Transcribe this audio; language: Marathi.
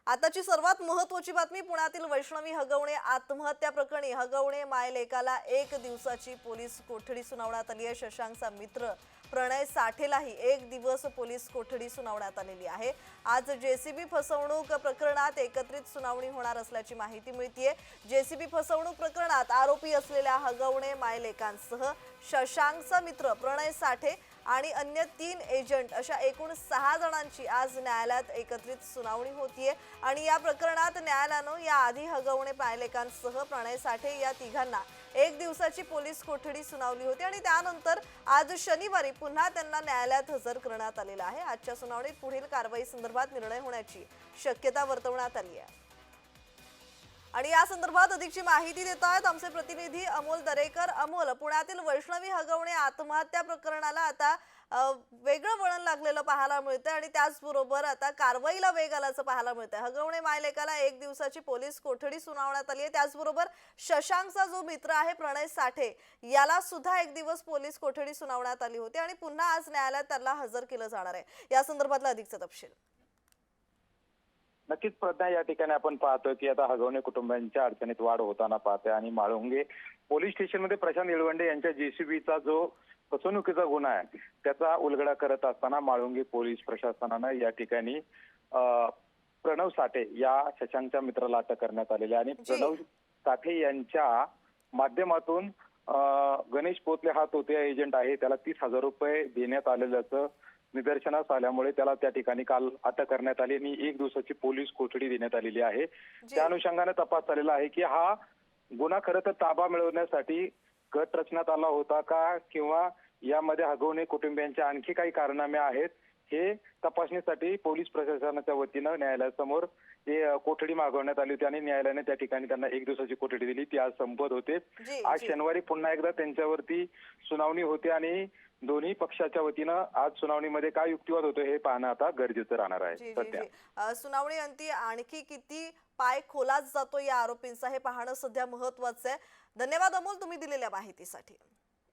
आताची सर्वात महत्त्वाची बातमी पुण्यातील वैष्णवी हगवणे आत्महत्या प्रकरणी हगवणे मायलेकाला 1 दिवसाची पोलीस कोठडी सुनावण्यात आली आहे। शशांकचा मित्र प्रणय साठेलाही 1 दिवस पोलीस कोठडी सुनावण्यात आलेली आहे। आज जेसीबी फसवणूक प्रकरणात एकत्रित सुनावणी होणार असल्याची माहिती मिळतेय। जेसीबी फसवणूक प्रकरणात आरोपी असलेल्या हगवणे मायलेकांसह शशांकचा मित्र प्रणय साठे आणि अन्य 3 एजंट अशा एकूण 6 जणांची आज न्यायालयात एकत्रित सुनावणी होतीये। आणि या प्रकरणात न्यायालयाने याआधी हगवणे मायलेकांसह प्रणय साठे या तिघांना 1 दिवसाची पोलीस कोठडी सुनावली होती आणि त्यानंतर आज शनिवारी पुन्हा त्यांना न्यायालयात हजर करण्यात आलेलं आहे। आजच्या सुनावणीत पुढील कारवाई संदर्भात निर्णय होण्याची शक्यता वर्तवण्यात आली आहे। आणि या संदर्भात अधिकची माहिती देत आहेत आमचे प्रतिनिधी अमोल दरेकर। अमोल, पुण्यातील वैष्णवी हगवणे आत्महत्या प्रकरणाला आता वेगळं वळण लागलेलं पाहायला मिळतंय आणि त्याचबरोबर आता कारवाईला वेग आल्याचं पाहायला मिळतंय। हगवणे मायलेकाला 1 दिवसाची पोलीस कोठडी सुनावण्यात आली आहे। त्याचबरोबर शशांकचा जो मित्र आहे प्रणय साठे याला सुद्धा 1 दिवस पोलीस कोठडी सुनावण्यात आली होती आणि पुन्हा आज न्यायालयात त्याला हजर केलं जाणार आहे। या संदर्भातला अधिकचा तपशील। नक्कीच प्रज्ञा, या ठिकाणी आपण पाहतो की आता हगवणे कुटुंबियांच्या अडचणीत वाढ होताना पाहते आणि माळुंगे पोलीस स्टेशनमध्ये प्रशांत येळवंडे यांच्या जेसीबीचा जो फसवणुकीचा गुन्हा आहे त्याचा उलगडा करत असताना माळुंगे पोलीस प्रशासनानं या ठिकाणी प्रणव साठे या शशांकच्या मित्राला अटक करण्यात आलेली आहे। आणि प्रणव साठे यांच्या माध्यमातून गणेश पोतले हा तोतिया एजंट आहे, त्याला 30,000 रुपये देण्यात आलेल्याचं निदर्शनास आल्यामुळे त्याला त्या ठिकाणी काल अटक करण्यात आली आणि 1 दिवसाची पोलीस कोठडी देण्यात आलेली आहे। त्या अनुषंगाने तपास झालेला आहे की हा गुन्हा खरं तर ताबा मिळवण्यासाठी गट रचण्यात आला होता का किंवा यामध्ये हगवणे कुटुंबियांच्या आणखी काही कारनामे आहेत हे तपासणीसाठी पोलीस प्रशासनाच्या वतीनं न्यायालयासमोर कोठडी मागवण्यात आली होती आणि न्यायालयाने त्या ठिकाणी त्यांना 1 दिवसाची कोठडी दिली। ती आज संपत होते। आज शनिवारी पुन्हा एकदा त्यांच्यावरती सुनावणी होते आणि दोन्ही पक्षाच्या वतीनं आज सुनावणीमध्ये काय युक्तिवाद होतो हे पाहणं आता गरजेचं राहणार आहे। सध्या सुनावणी अंती आणखी किती पाय खोलात जातो या आरोपींचा हे पाहणं सध्या महत्त्वाचं आहे। धन्यवाद अमोल, तुम्ही दिलेल्या माहितीसाठी।